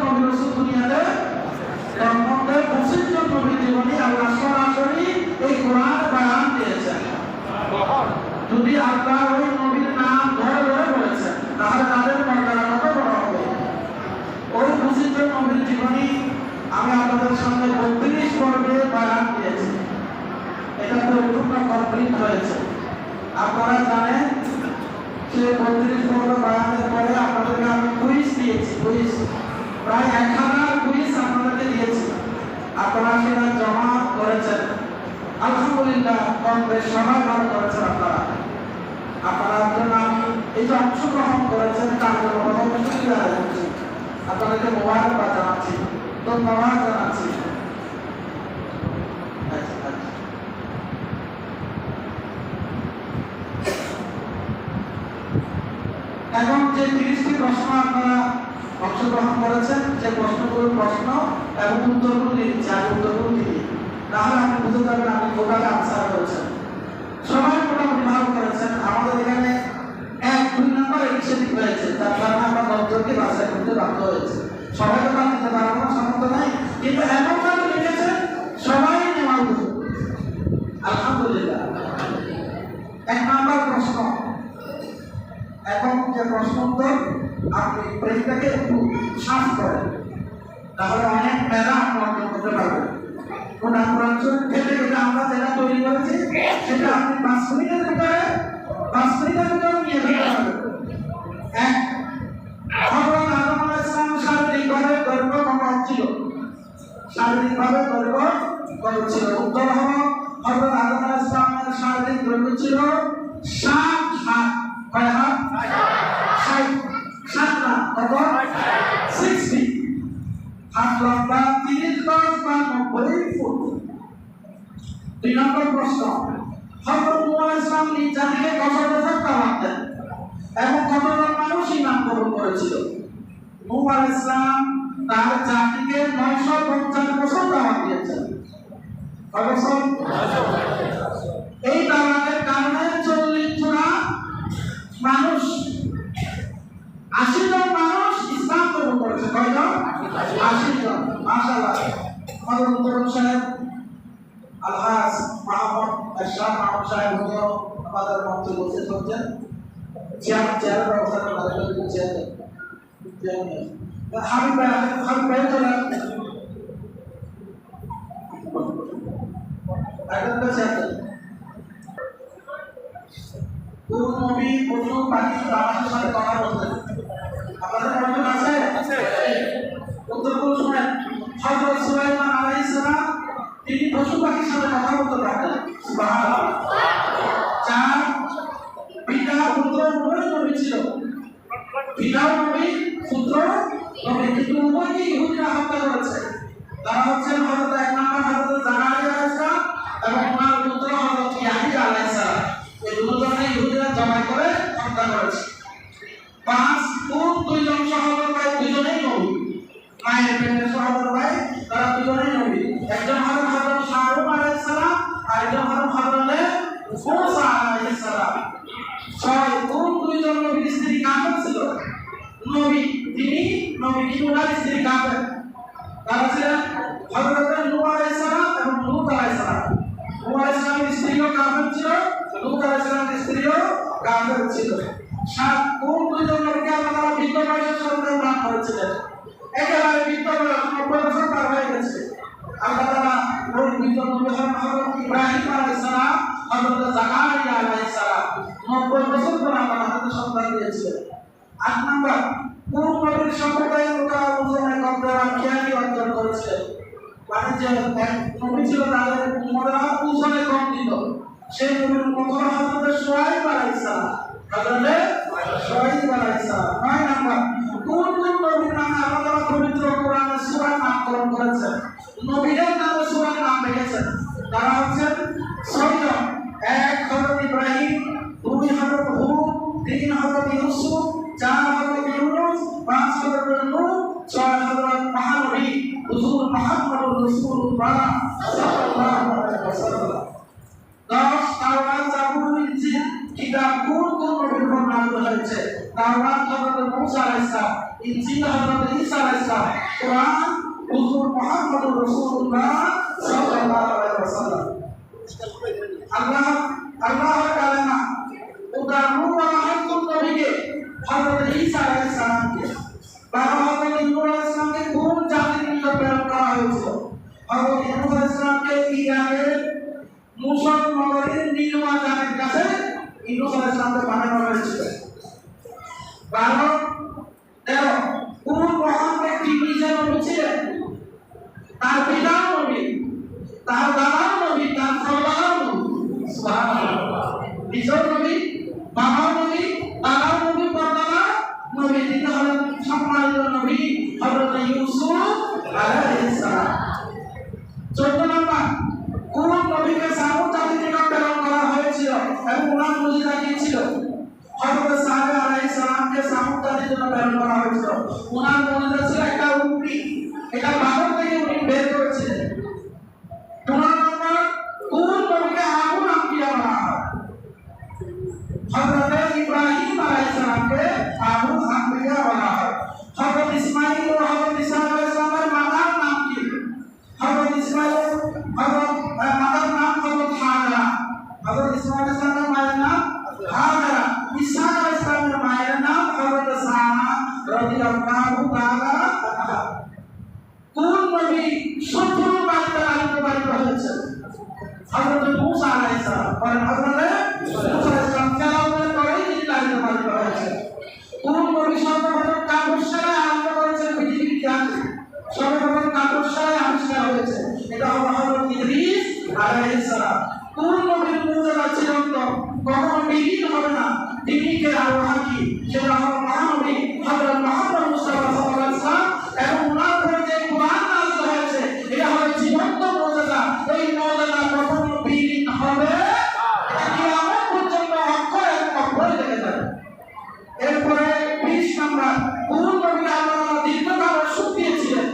নবী রাসূল দুনিয়াতে তন্মধ্যে 25 জন নবীর জীবনী আল্লাহ সরাসরি এই কোরআন বয়ান দিয়েছেন। যদি আল্লাহ ওই নবীর নাম ধরে ধরে বলেছেন তাহলে তাদের মর্যাদা কত বড় হবে। ওই 25 জন নবীর জীবনী আমি আপনাদের সামনে 32 পর্বে বয়ান দিয়েছি। এটা পরিপূর্ণ কমপ্লিট হয়েছে। আপনারা জানেন যে 32 পর্ব বয়ানের পরে আপনাদেরকে আমি কুইজ দিয়েছি। কুইজ প্রায় 1000 কুইজ আপনাদেরকে দিয়েছি। আপনারা সেটা জমা করেছেন। আলহামদুলিল্লাহ কম বেশ সবাই ভালো করেছেন। আপনারা জন্য আমি এই যে অংশগ্রহণ করেছেন তার জন্য শুকরিয়া জানাচ্ছি। আপনাদেরকে মোবারকবাদ জানাচ্ছি, ধন্যবাদ জানাচ্ছি। এখন যে 30টি প্রশ্ন আপনারা অংশগ্রহণ করেছেন, যে প্রশ্নগুলোর প্রশ্ন এবং উত্তরগুলো দিচ্ছি, আমি উত্তরগুলো দিই, তাহলে আপনি বুঝতে পারবেন আপনি টোটাল আনসার করেছেন। সবাই মোটামুটি ভালো করেছেন। আমাদের এখানে 1-2 নম্বর এদিক হয়েছে, তার কারণে আমরা 10 জনকে বাছাই করতে বাধ্য হয়েছে। সবাই তো দিতে পারবো না, সামর্থ্য নাই, কিন্তু এমনভাবে লিখেছেন সবাই নেওয়া উচিত। আলহামদুলিল্লাহ। 1 নম্বর প্রশ্ন, এখন যে প্রশ্ন উত্তর আপনি ব্রেনটাকে একটু সাফ করেন, তাহলে অনেক মেধা আপনি অর্জন করতে পারবেন। কোরআন শরীফ থেকে আমরা যেটা তৈরি করেছি সেটা আপনি 5 মিনিটের ভিতরে নিয়ে যেতে পারবেন। হযরত আদম আলাইহিস সালাম শারীরিকভাবে গর্ভবতী ছিল। শারীরিকভাবে গর্ভবতী ছিল। উত্তর হলো হযরত আদম আলাইহিস সালামের শারীরিক দৈর্ঘ্য ছিল 7 হাত। কয় হাত? 7 না, কত? 60 হাত লম্বা, 30 গজ বা 90 ফুট। 2 নম্বর প্রশ্ন, হযরত নূহ আলাইহিস সালাম নিজ জাতিকে কত বছর দাওয়াত দেন এবং কতজন মানুষ ঈমান গ্রহণ করেছিল? নূহ আলাইহিস সালাম তার জাতিকে 950 বছর দাওয়াত দিয়েছেন। কত বছর? এই দাওয়াতের কারণে 40 জোড়া মানুষ 80 জন মানুষ ইসলাম গ্রহণ করেছে। কয়জন? 80 জন। মাশাআল্লাহ। আমাদের উত্তরণ সাহেব আলহাজ মাহমুদ আশরাফ মাহমুদ সাহেব উনিও আমাদের মঞ্চে বসে থাকছেন। চেয়ার ব্যবস্থা করে দিচ্ছেন। হাবিব ভাই চলে কোন নবী পশু পাখি মানুষের সাথে কথা বলতেন? আপনাদের মনোযোগ আছে? উত্তরগুলো শুনেন। হযরত সুলাইমান আলাইহিস সালাম তিনি পশু পাখির সাথে কথা বলতে পারতেন। সুবহানাল্লাহ। 4 পিতা পুত্র উভয় নবী ছিল। পিতাও নবী, পুত্র নবী, কিন্তু উভয়কে ইহুদিরা হত্যা করেছে। তারা হচ্ছেন হযরত 1 নম্বর হযরত জাকারিয়া আলাইহিস সালাম এবং ওনার পুত্র হযরত ইয়াহইয়া আলাইহিস সালাম। এই দুজনকে ইহুদিরা জবাই করে হত্যা করেছে। 5 কোন 2 জন সহোদর ভাই দুজনেই নবী। মায়ের পেটের সহোদর ভাই তারা দুজনেই নবী। একজন হলো হযরত শারুক আলাইহিস সালাম আর একজন হলো হযরত মুসা আলাইহিস সালাম। 6 কোন 2 জন নবীর স্ত্রী কাফের ছিল? নবী, তিনি নবী কিন্তু ওনার স্ত্রী কাফের। তারা ছিলেন হযরত নূহ আলাইহিস সালাম এবং লূত আলাইহিস সালাম। নূহ আলাইহিস সালামের স্ত্রীও কাফের ছিল, লূত আলাইহিস সালামের স্ত্রীও কাফের ছিল। 7 কোন 2 জন নবীকে আল্লাহ বৃদ্ধ বয়সে সন্তান দান করেছিলেন? একেবারে বৃদ্ধ বয়স 90 বছর পার হয়ে গেছে। আল্লাহ তাআলা ওই বৃদ্ধ নবী হযরত ইব্রাহিম আলাইহিস সালাম, হযরত জাকারিয়া আলাইহিস সালাম 90 বছর পর আল্লাহ তাদের সন্তান দিয়েছিলেন। 8 নম্বর কোন নবীর সম্প্রদায়ের লোকেরা ওজনে কম দেওয়ার খ্যাতি অর্জন করেছিলেন? মানে যে নবী ছিল তাদের উম্মতরা ওজনে কম দিত, সেই নবীর উম্মত হলো হযরত শুআয়ব আলাইহিস সালাম। হযরত শুআয়ব আলাইহিস সালাম। 9 নম্বর কোন নবীর নামে আল্লাহ পবিত্র কোরআনে সূরা নামকরণ করেছেন? নবীদের নামে সূরার নাম রেখেছেন। তারা হচ্ছেন 6 জন। 1 হযরত ইব্রাহিম, 2 হযরত হুদ, 3 হযরত ইউসুফ, 4 হযরত ইউনুস, 5 হযরত নূহ, 6 হযরত মহানবী হুজুর মুহাম্মদুর রাসূলুল্লাহ সাল্লাল্লাহু আলাইহি ওয়াসাল্লাম। 10 তাওরাত, জাবুর, ইনজিল কিতাব কোন নবীর উপর নাযিল হয়েছে? তাওরাত হযরত মূসা আলাইহিস সালাম, ইনজিল হযরত ঈসা আলাইহিস সালাম, কুরআন হুজুর মুহাম্মদুর রাসূলুল্লাহ সাল্লাল্লাহু আলাইহি ওয়াসাল্লাম। আল্লাহর কালামা উদাহরণ বলা হয় কোন নবীকে? হযরত ঈসা আলাইহিস সালামকে। হযরত ইব্রাহিম আলাইহিস সালামকে কোন জাতির নিকট প্রেরণ করা হয়েছিল? হযরত ইব্রাহিম আলাইহিস সালামকে ইরানের মুসল নগরীর নীলমা জানের কাছে ইব্রাহিম আলাইহিস সালামকে পাঠানো হয়েছিল। 13 কোন মহান ব্যক্তি নিজে নবী ছিলেন? তার পিতাও নবী, তার দাদাও নবী, তার সর্দারও নবী। সুবহানাল্লাহ। নিজেও নবী, বাবাও নবী, দাদাও নবী, পরদাদা নবী। তিনি হলেন সম্মানিত নবী হযরত ইউসুফ আলাইহিস সালাম। 14 নম্বর কোন নবীকে সামুদ জাতির নিকট প্রেরণ করা হয়েছিল এবং ওনার মুজিজা কি ছিল? হযরত সালেহ আলাইহিস সালামকে সামুদ জাতির জন্য প্রেরণ করা হয়েছিল। ওনার মুজিজা ছিল একটা উটনি, এটা বাহর থেকে উনি বের করেছিলেন। 15 নম্বর কোন নবীকে আবুল আম্বিয়া বলা হয়? হযরত ইব্রাহিম আলাইহিস সালামকে আবুল আম্বিয়া বলা হয়। হযরত ইসমাঈল ও হযরত ঈসা আলাইহিস সালামের মাতার নাম কি? হযরত ইসমাঈল মাতার নাম হযরত হাজরা। হযরত ইসমাঈল আলাইহিস সালামের মায়ের নাম হাজরা। ঈসা আলাইহিস সালামের মায়ের নাম হযরত সারা রাদিয়াল্লাহু তাআলা আনহা। কোন নবী 17 বাচ্চা লালিত পালিত হয়েছেন? হযরত মূসা আলাইহিস সালাম। হযরত মূসা আলাইহিস সালাম তেলাওয়াতের পরেই তিনি লালিত পালিত হয়েছেন। কোন নবী সর্বপ্রথম কাগজসায় আরম্ভ করেছেন পৃথিবীর ইতিহাসে? সর্বপ্রথম কাগজসায় আবিষ্কার হয়েছে, এটা হলো হযরত ইদ্রিস আলাইহিস সালাম। কোন নবীর মুজিজা চিরন্তন, কখনো বিলীন হবে না? তিনি কে আর কি? সেটা হলো মহানবী হযরত মুহাম্মদ মুস্তাফা সাল্লাল্লাহু আলাইহি ওয়াসাল্লাম। এবং ওনার উপরে যে কুরআন নাযিল হয়েছে এটা হলো জীবন্ত মুজিজা। এই মুজিজা কখনো বিলীন হবে না, কিয়ামত পর্যন্ত অক্ষরে অক্ষরে থেকে যাবে। এরপরে 20 নম্বর কোন নবী আল্লাহ দীর্ঘকাল সুখ দিয়েছিলেন?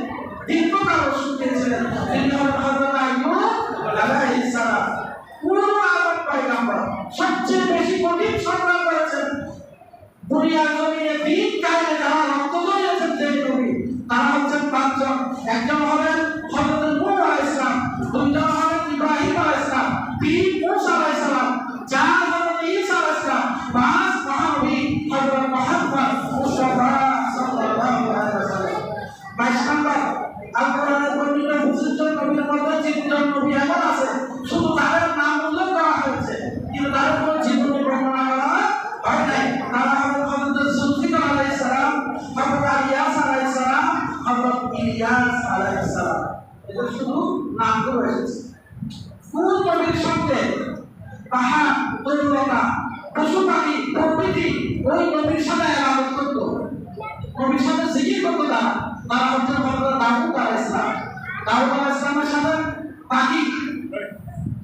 দীর্ঘকাল সুখ দিয়েছিলেন তিনি হলেন হযরত আইয়ুব আলাইহিস সালাম। পুরো আদম পয়গম্বর সবচেয়ে বেশি কঠিন সংগ্রাম করেছেন দুনিয়ার জমিনে দিন কায়েমে, যারা রক্ত ঝরিয়েছেন যে নবী তারা হচ্ছেন 5 জন। একজন হলেন হযরত নূহ আলাইহিস সালাম, দুইজন হলেন ইব্রাহিম আলাইহিস সালাম, 3 মূসা আলাইহিস সালাম, 4 হযরত ঈসা আলাইহিস সালাম, 5 মহানবী হযরত মুহাম্মদ মুস্তাফা সাল্লাল্লাহু আলাইহি ওয়াসাল্লাম। 22 নম্বর আল কোরআনের বর্ণিত 25 জন নবীর মধ্যে 3 জন নবী এমন আছে শুধু তাদের নাম উল্লেখ করা হয়েছে কিন্তু তাদের কোনো জীবনী বর্ণনা করা হয় নাই। তারা হলেন হযরত জুলফিকার আলাইহিস সালাম, হযরত ইলিয়াস আলাইহিস সালাম, হযরত ইলিয়াস আলাইহিস সালাম। এটা শুধু নামগুলো এসেছে। কোন নবীর সঙ্গে পাহাড়, তরুলতা, পশু পাখি প্রকৃতি ওই নবীর সাথে ইবাদত করত, নবীর সাথে জিকির করত? তারা হচ্ছেন হযরত দাউদ আলাইহিস সালাম। দাউদ আলাইহিস সালামের সাথে পাখি,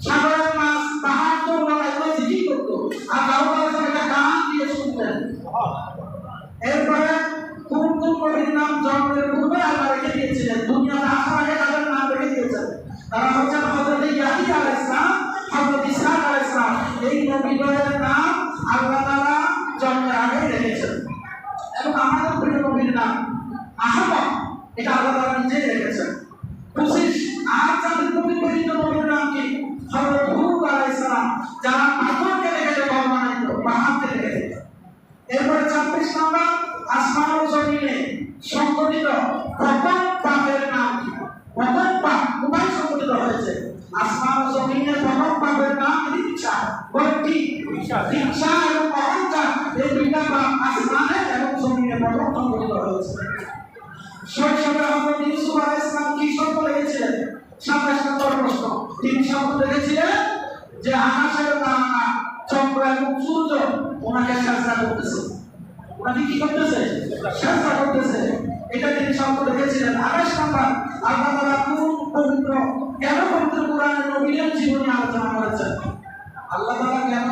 সাগরের মাছ, পাহাড়, তরুলতা এগুলো জিকির করত, আর দাউদ আলাইহিস সালাম এটা কান দিয়ে শুনতেন। এরপরে কোন কোন নবীর নাম জন্মের পূর্বে আল্লাহ রেখে দিয়েছিলেন, দুনিয়াতে আসার আগে তাদের নাম রেখে দিয়েছেন? তারা হচ্ছেন হযরত ইয়াহইয়া আলাইহিস সালাম, হযরত ইসহাক আলাইহিস সালাম। এই নবীদের নাম আল্লাহ তাআলা জন্মের আগে রেখেছেন। এবং আমাদের প্রিয় নবীর নাম আহমদ, এটা আল্লাহ তাআলা নিজেই রেখেছেন। 25 আর জাতির প্রতি প্রেরিত নবীর নাম কি? হযরত হুদ আলাইহিস সালাম, যারা পাথরকে দেখে ঘর বানাইত, পাহাড়কে দেখে। এরপরে 26 নম্বর আসমান ও জমিনে সংঘটিত প্রথম পাপের নাম কি? প্রথম পাপ কোথায় সংঘটিত হয়েছে? আসমান ও জমিনে প্রথম পাপের নাম হিংসা। বলটি হিংসা এবং অহংকার, এই দুইটা পাপ আসমানে এবং জমিনে প্রথম সংঘটিত হয়েছে। শৈশবে হযরত ইউসুফ আলাইহিস সালাম কি স্বপ্ন দেখেছিলেন? 27 নম্বর প্রশ্ন। তিনি স্বপ্ন দেখেছিলেন যে আকাশের তারা, চন্দ্র এবং সূর্য ওনাকে সাজদা করতেছে। ওনাকে কি করতেছে? সাজদা করতেছে। এটা তিনি স্বপ্ন দেখেছিলেন। 28 নম্বর আল্লাহ তাআলা কোন পবিত্র কোরআনের নবীদের জীবনী আলোচনা করেছেন? আল্লাহ তাআলা কেন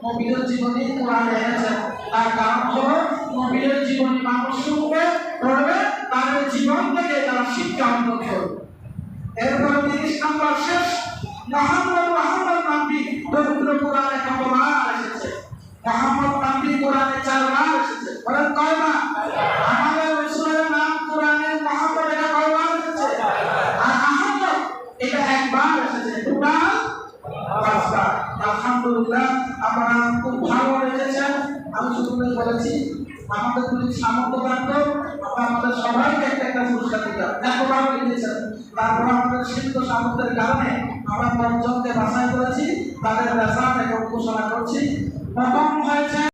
নবীদের জীবনী কোরআনে এনেছেন? তার কারণ হলো নবীদের জীবনী মানুষ শুনবে, পড়বে, তাদের জীবন থেকে তারা শিক্ষা অর্জন করবে। এরপরে 30 নম্বর শেষ, মুহাম্মদ নামটি পবিত্র কোরআনে কতবার এসেছে? মুহাম্মদ নামটি কোরআনে 4 বার এসেছে। বলেন কয়বার? আমাদের রাসূলের নাম কোরআনে মুহাম্মদ এটা কয়বার এসেছে? আর আহমদ এটা একবার এসেছে। টোটাল 5 বার। আলহামদুলিল্লাহ আপনারা খুব ভালো রেখেছেন। আমি শুধু বলেছি আমাদের যদি সামর্থ্য থাকতো আমরা আমাদের সবাইকে একটা পুরস্কার দিতাম। এতবার লিখেছেন, তারপর আমাদের সীমিত সামর্থ্যের কারণে আমরা 5 জনকে বাছাই করেছি, তাদের রেজাল্ট এখন ঘোষণা করছি। প্রথম হয়েছে